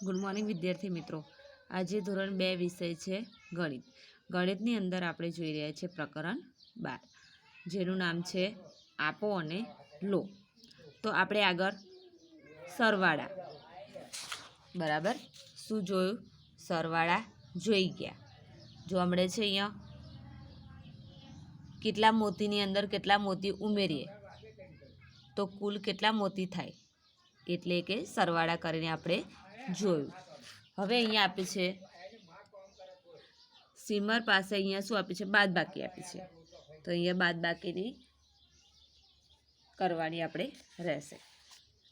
Good morning વિદ્યાર્થી મિત્રો। આજે ધોરણ 2 વિષય છે ગણિત। ગણિતની અંદર આપણે જોઈ રહ્યા છીએ પ્રકરણ 12, જેનું નામ છે આપો અને લો। તો આપણે આગળ સરવાળા, બરાબર, શું જોયું? સરવાળા જોઈ ગયા। જો મળે છે અહીંયા કેટલા મોતીની અંદર કેટલા મોતી ઉમેરીએ તો કુલ કેટલા મોતી થાય, એટલે કે સરવાળા કરીને આપણે જોયું। હવે અહીંયા આપે છે સીમર પાસે અહીંયા શું આપે છે? બાદબાકી આપી છે, તો અહીંયા બાદબાકીની કરવાની આપણે રહેશે।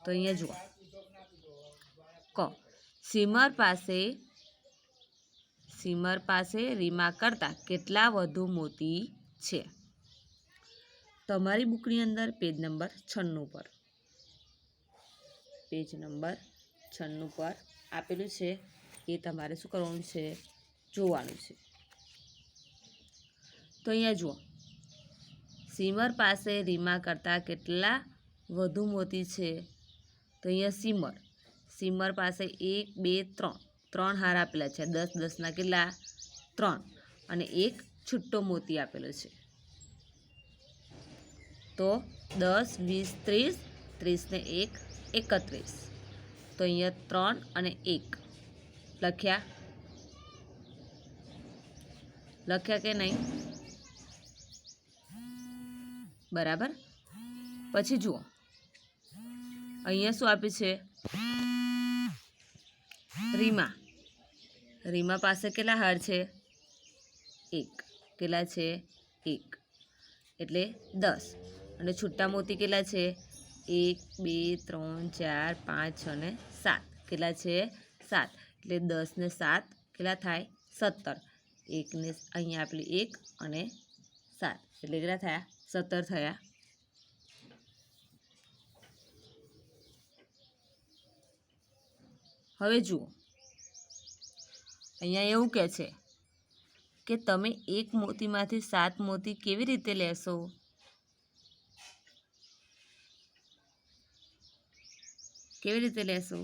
તો અહીંયા જુઓ, સીમર પાસે રીમા કરતાં કેટલા વધુ મોતી છે? તમારી બુકની અંદર પેજ નંબર 96 પર, પેજ નંબર 96 પર આપેલું છે, એ તમારે શું કરવાનું છે? જોવાનું છે। તો અહીંયા જુઓ, સીમર પાસે રીમા કરતાં કેટલા વધુ મોતી છે? તો અહીંયા સીમર પાસે 1 2 3 હાર આપેલા છે, 10 10ના કેટલા? 3, અને એક છૂટો મોતી આપેલો છે। તો 10 20 30 30 ને 1 31, તો અહીંયા 3 અને 1 લખ્યા કે નહીં? બરાબર। પછી જુઓ, અહીંયા શું આપ્યું છે? રીમા પાસે કેટલા હાર છે? 1, કેટલા છે? 1, એટલે 10, અને છૂટા મોતી કેટલા છે? 1 2 3 4 5 6 ને 7, કેટલા છે? 7, એટલે 10 ને 7 કેટલા થાય? 17, એકને અહીંયા આપેલી 1 અને 7, એટલે કેટલા થયા? 17 થયા। હવે જુઓ, અહીંયા એવું કહે છે કે તમે એક મોતીમાંથી 7 મોતી કેવી રીતે લેશો? કેવી રીતે લેશો?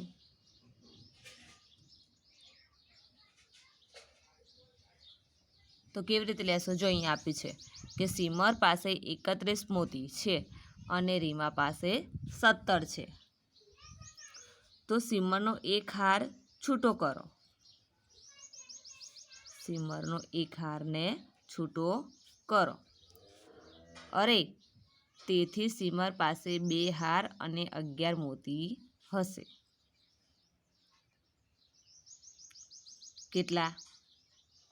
તો કેવી રીતે લેશો? જો અહીંયા આપ્યું છે કે સીમર પાસે 31 મોતી છે અને રીમા પાસે 17 છે, તો સીમરનો એક હાર છૂટો કરો। સીમરનો એક હારને છૂટો કરો। અરે, તેથી સીમર પાસે 2 હાર અને 11 મોતી હશે। કેટલા?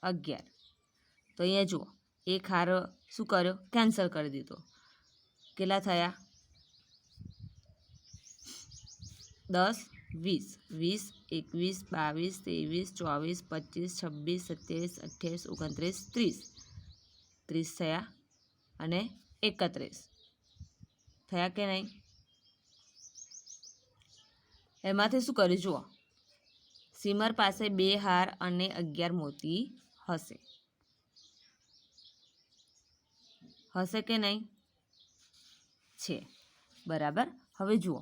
11। તો અહીંયા જુઓ, એક હાર શું કર્યો? કેન્સલ કરી દીધો। કેટલા થયા? 10 20 20 21 22 23 24 25 26 27 28 29 30 થયા, અને 31 થયા કે નહીં? એમાંથી શું કર્યું? જુઓ, સીમર પાસે 2 હાર અને 11 મોતી હશે કે નહીં? છે, બરાબર। હવે જુઓ,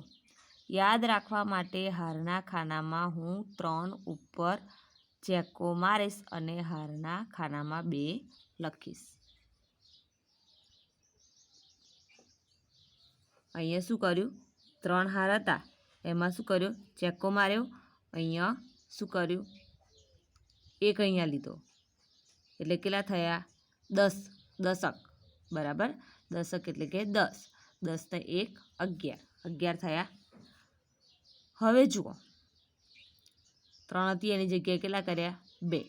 યાદ રાખવા માટે હારના ખાનામાં હું 3 ઉપર ચેકો મારીશ અને હારના ખાનામાં 2 લખીશ। અહીંયા શું કર્યું? 3 હાર હતા, એમાં શું કર્યું? ચેકો માર્યો। અહીંયા શું કર્યું? 1 અહીંયા લીધો, એટલે કેટલા થયા? 10 દશક, બરાબર। દશક એટલે કે 10, 10 ને 1 11, 11 થયા। હવે જુઓ, 3 હતી એની જગ્યાએ કેટલા કર્યા? 2,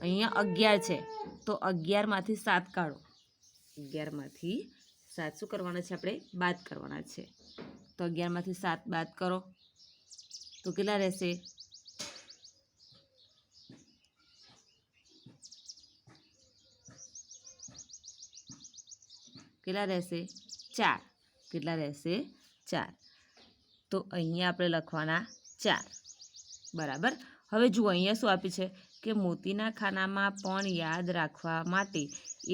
અહીંયા 11 છે, તો 11માંથી 7 કાઢો। 11માંથી 7 શું કરવાના છે? આપણે બાદ કરવાના છે। તો 11માંથી 7 બાદ કરો તો કેટલા રહેશે? કેટલા રહેશે? 4, કેટલા રહેશે? 4, તો અહીંયા આપણે લખવાના 4, બરાબર। હવે જુઓ, અહીંયા શું આપ્યું છે કે મોતીના ખાનામાં પણ યાદ રાખવા માટે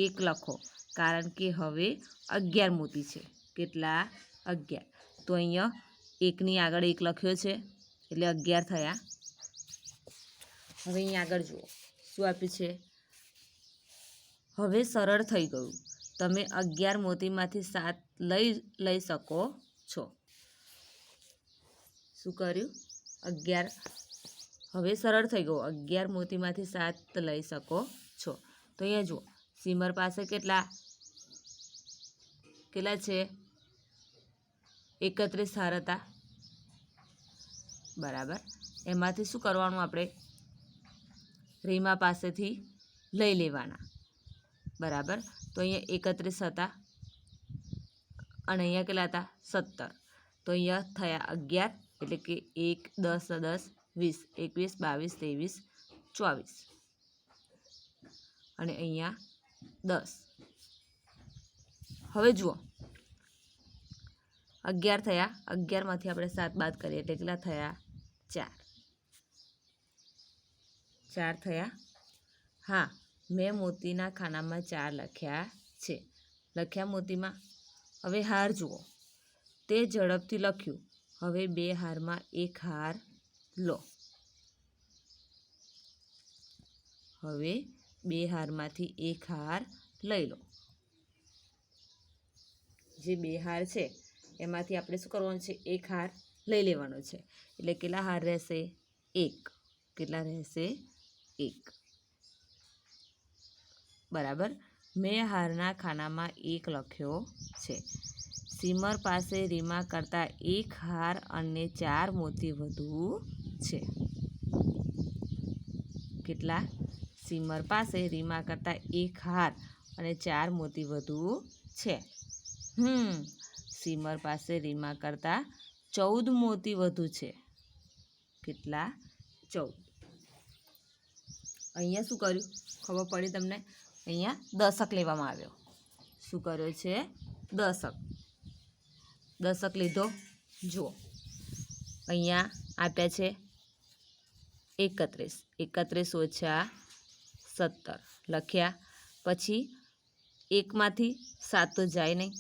1 લખો, કારણ કે હવે 11 મોતી છે। કેટલા? 11, તો અહીંયા 1ની આગળ 1 લખ્યો છે, એટલે 11 થયા। હવે અહીંયા આગળ જુઓ શું આપ્યું છે, હવે સરળ થઈ ગયું, તમે 11 મોતીમાંથી 7 લઈ શકો છો. શું કર્યું? 11. હવે સરળ થઈ ગયું, 11 મોતીમાંથી 7 લઈ શકો છો. તો અહીંયા જુઓ સીમર પાસે કેટલા છે? 31 હાર હતા. બરાબર. એમાંથી શું કરવાનું? આપણે રીમા પાસેથી લઈ લેવાના. બરાબર. તો અહીંયા 31 હતા અને અહીંયા કેટલા હતા? 17. તો અહીંયા થયા 11, એટલે કે 1 10 10 20 21 22 23 24 અને અહીંયા 10. હવે જુઓ 11 થયા, 11માંથી આપણે 7 બાદ કરીએ એટલે કેટલા થયા? 4. 4 થયા. હા, મેં મોતીના ખાનામાં 4 લખ્યા છે. લખ્યા મોતીમાં. હવે હાર જુઓ, તે ઝડપથી લખ્યું. હવે 2 હારમાં 1 હાર લો. હવે 2 હારમાંથી 1 હાર લઈ લો. જે 2 હાર છે એમાંથી આપણે શું કરવાનું છે? 1 હાર લઈ લેવાનો છે. એટલે કેટલા હાર રહેશે? 1. કેટલા રહેશે? 1. બરાબર. મેં હારના ખાનામાં 1 લખ્યો છે. સીમર પાસે રીમા કરતાં 1 હાર અને 4 મોતી વધુ છે. કેટલા? સીમર પાસે રીમા કરતાં 1 હાર અને 4 મોતી વધુ છે. સીમર પાસે રીમા કરતાં 14 મોતી વધુ છે. કેટલા? 14. અહીંયા શું કર્યું? ખબર પડી તમને? અહીંયા દશક લેવામાં આવ્યો. શું કર્યો છે? દશક. દશક લીધો. જુઓ અહીંયા આપ્યા છે 31. 31 ઓછા 17 લખ્યા. પછી 1માંથી 7 તો જાય નહીં.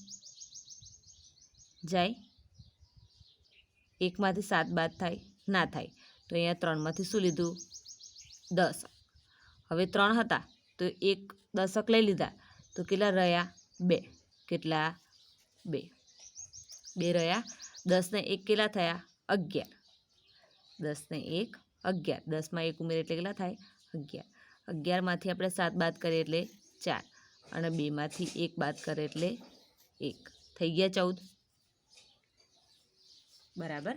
જાય? 1માંથી 7 બાદ થાય? ના થાય. તો અહીંયા 3માંથી શું લીધું? દશક. હવે 3 હતા તો 1 દશક લઈ લીધા તો કેટલા રહ્યા? 2. કેટલા? 2. 2 રહ્યા. 10 ને 1 કેટલા થયા? 11. 10 ને 1 11. 10માં 1 ઉમેરે એટલે કેટલા થાય? 11. 11માંથી આપણે 7 બાદ કરીએ એટલે 4 અને 2માંથી 1 બાદ કરીએ એટલે 1. થઈ ગયા 14. બરાબર.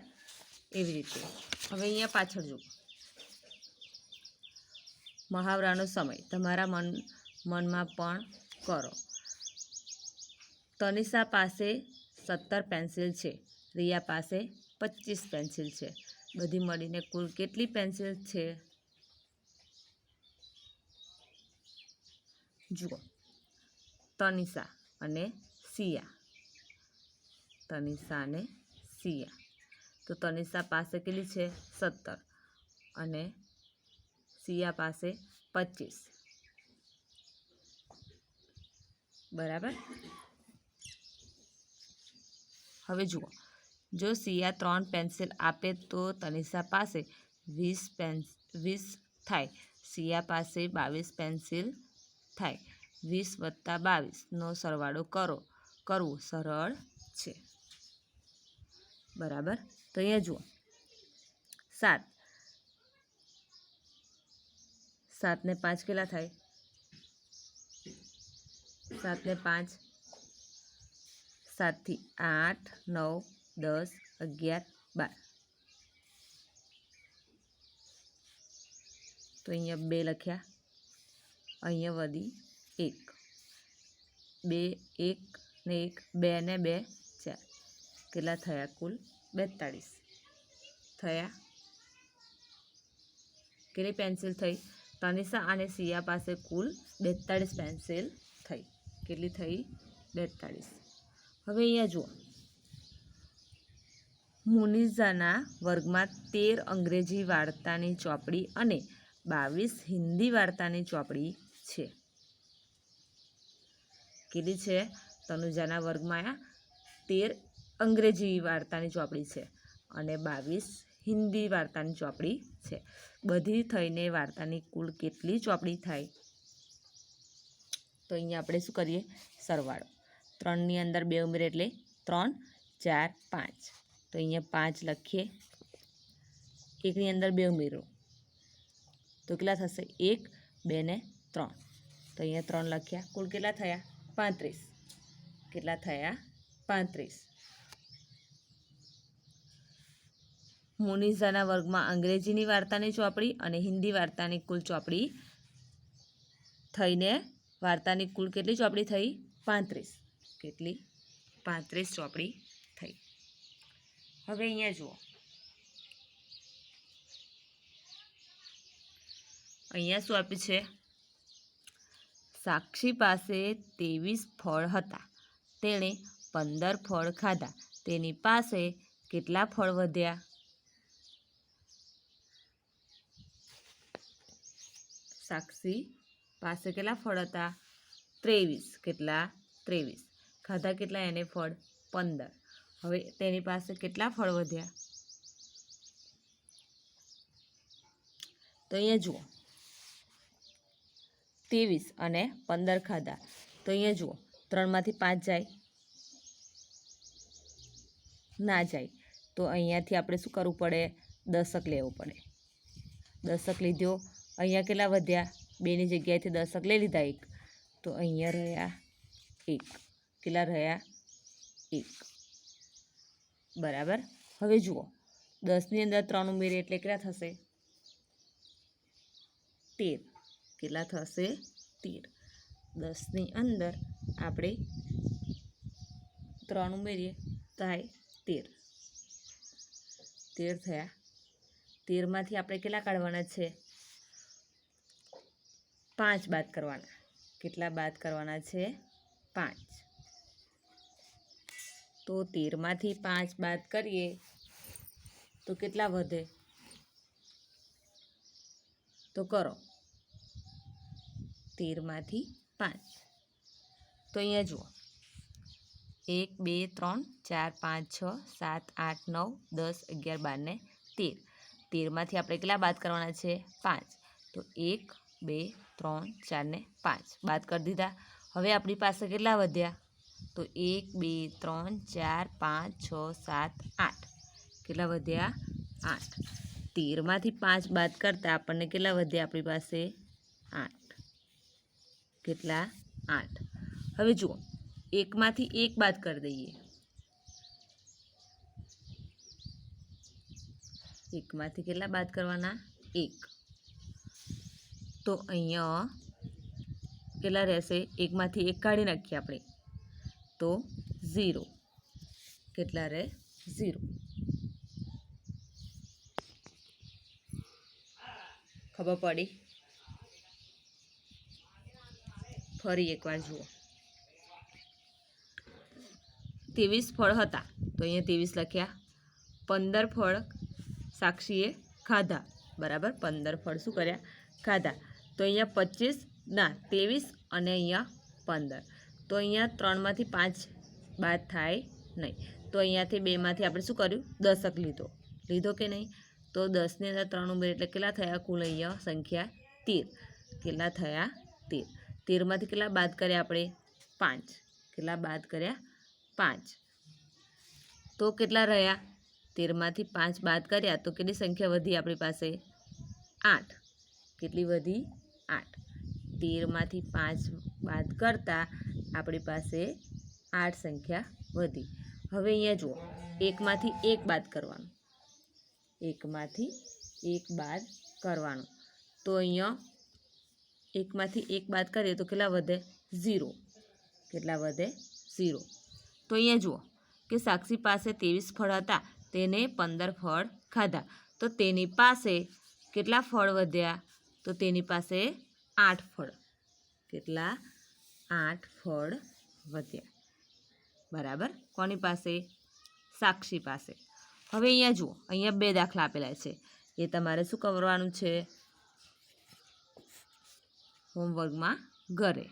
એવી રીતે હવે અહીંયા પાછળ જુઓ. મહાવરાનો સમય તમારા મનમાં પણ કરો. તનિષા પાસે 17 પેન્સિલ છે. રિયા પાસે 25 પેન્સિલ છે. બધી મળીને કુલ કેટલી પેન્સિલ છે? જુઓ તનિષા અને સિયા. તનિષા અને સિયા. તો તનિષા પાસે કેટલી છે? 17 અને સિયા પાસે 25. બરાબર. હવે જુઓ, જો સિયા 3 પેન્સિલ આપે તો તનિષા પાસે 20 થાય. સિયા પાસે 22 પેન્સિલ થાય. 20 + 22 નો સરવાળો કરવું સરળ છે. બરાબર. તો અહીંયા જુઓ 7. 7 ને 5 કેટલા થાય? 7 ને 5 7 થી 8 9 10 11 12. તો અહીંયા 2 લખ્યા. અહીંયા વધી 1. 2 1 ને 1 2 ને 2 4. કેટલા થયા? કુલ 42 થયા. કેટલી પેન્સિલ થઈ? તનિષા અને સિયા પાસે કુલ 42 પેન્સિલ થઈ. કેટલી થઈ? 42. હવે અહીંયા જુઓ, મુનિઝાના વર્ગમાં 13 અંગ્રેજી વાર્તાની ચોપડી અને 22 હિન્દી વાર્તાની ચોપડી છે. કેટલી છે? તનુજાના વર્ગમાં 13 અંગ્રેજી વાર્તાની ચોપડી છે અને 22 હિન્દી વાર્તાની ચોપડી છે. બધી થઈને વાર્તાની કુલ કેટલી ચોપડી થાય? તો અહીંયા આપણે શું કરીએ? સરવાળો. 3ની અંદર 2 ઉમેરીએ એટલે 3, 4, 5. તો અહીંયા 5 લખીએ. 1ની અંદર 2 ઉમેરો તો કેટલા થશે? 1, 2 ને 3. તો અહીંયા 3 લખ્યા. કુલ કેટલા થયા? 35. કેટલા થયા? 35. મોનિઝાના વર્ગમાં અંગ્રેજીની વાર્તાની ચોપડી અને હિન્દી વાર્તાની કુલ ચોપડી થઈને વાર્તાની કુલ કેટલી ચોપડી થઈ? 35. કેટલી? 35 ચોપડી થઈ. હવે અહીંયા જુઓ, અહીંયા શું આપ્યું છે? સાક્ષી પાસે 23 ફળ હતા. તેણે 15 ફળ ખાધા. તેની પાસે કેટલા ફળ વધ્યા? સાક્ષી પાસે કેટલા ફળ હતા? 23. કેટલા? 23. ખાધા કેટલા એને ફળ? 15. હવે તેની પાસે કેટલા ફળ વધ્યા? તો અહીંયા જુઓ, 23 અને 15 ખાધા. તો અહીંયા જુઓ, 3માંથી 5 જાય? ના જાય. તો અહીંયાથી આપણે શું કરવું પડે? દશક લેવું પડે. દશક લીધો. અહીંયા કેટલા વધ્યા? 2ની જગ્યાએથી દશક લઈ લીધા 1. તો અહીંયા રહ્યા 1. કેટલા રહ્યા? 1. બરાબર. હવે જુઓ, 10ની અંદર 3 ઉમેરીએ એટલે કેટલા થશે? 13. કેટલા થશે? 13. 10ની અંદર આપણે 3 ઉમેરીએ થાય 13. 13 થયા. 13માંથી આપણે કેટલા કાઢવાના છે? 5 બાદ કરવાના. કેટલા બાદ કરવાના છે? 5. તો 13માંથી 5 બાદ કરીએ તો કેટલા વધે? તો કરો. 13માંથી 5. તો અહીંયા જુઓ, 1, 2, 3, 4, 5, 6, 7, 8, 9, 10, 11, 12 ને 13. 13માંથી આપણે કેટલા બાદ કરવાના છે? 5. તો 1, 2, 3, 4 ને 5 બાદ કરી દીધા. હવે આપણી પાસે કેટલા વધ્યા? તો 1, 2, 3, 4, 5, 6, 7, 8. કેટલા વધ્યા? 8. 13માંથી 5 બાદ કરતાં આપણને કેટલા વધ્યા? આપણી પાસે 8. કેટલા? 8. હવે જુઓ, 1માંથી 1 બાદ કરી દઈએ. 1માંથી કેટલા બાદ કરવાના? 1. તો અહીંયા કેટલા રહેશે? 1માંથી 1 કાઢી નાખીએ આપણે તો 0. કેટલા રહે? 0. ખબર પડી? ફરી એકવાર જુઓ, 23 ફળ હતા. તો અહીંયા 23 લખ્યા. 15 ફળ સાક્ષીએ ખાધા. બરાબર. 15 ફળ શું કર્યા? ખાધા. તો અહીંયા 25 ના 23 અને અહીંયા 15. તો અહીંયા 3માંથી 5 બાદ થાય નહીં. તો અહીંયાથી 2માંથી આપણે શું કર્યું? દશક લીધો. લીધો કે નહીં? તો 10ની અંદર 3 ઉમેર એટલે કેટલા થયા? કુલ અહીંયા સંખ્યા 13. કેટલા થયા? 13. 13માંથી કેટલા બાદ કર્યા આપણે? 5. કેટલા બાદ કર્યા? 5. તો કેટલા રહ્યા? 13માંથી 5 બાદ કર્યા તો કેટલી સંખ્યા વધી આપણી પાસે? 8. કેટલી વધી? 8. 13માંથી 5 બાદ કરતાં આપણી પાસે 8 સંખ્યા વધી. હવે અહીંયા જુઓ, 1માંથી 1 બાદ કરવાનું. 1માંથી 1 બાદ કરવાનું. તો અહીંયા 1માંથી 1 બાદ કરીએ તો કેટલા વધે? 0. કેટલા વધે? 0. તો અહીંયા જુઓ કે સાક્ષી પાસે 23 ફળ હતા. તેને 15 ફળ ખાધા. તો તેની પાસે કેટલા ફળ વધ્યા? તો તેની પાસે 8 ફળ. કેટલા? 8 ફળ વધ્યા. બરાબર. કોની પાસે? સાક્ષી પાસે. હવે અહીંયા જુઓ, અહીંયા 2 દાખલા આપેલા છે. એ તમારે શું કરવાનું છે? હોમવર્કમાં ઘરે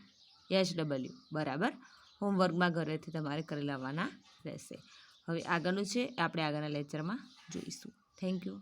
HW. બરાબર. હોમવર્કમાં ઘરેથી તમારે કરી લાવવાના રહેશે. હવે આગળનું છે આપણે આગળના લેક્ચરમાં જોઈશું. Thank you.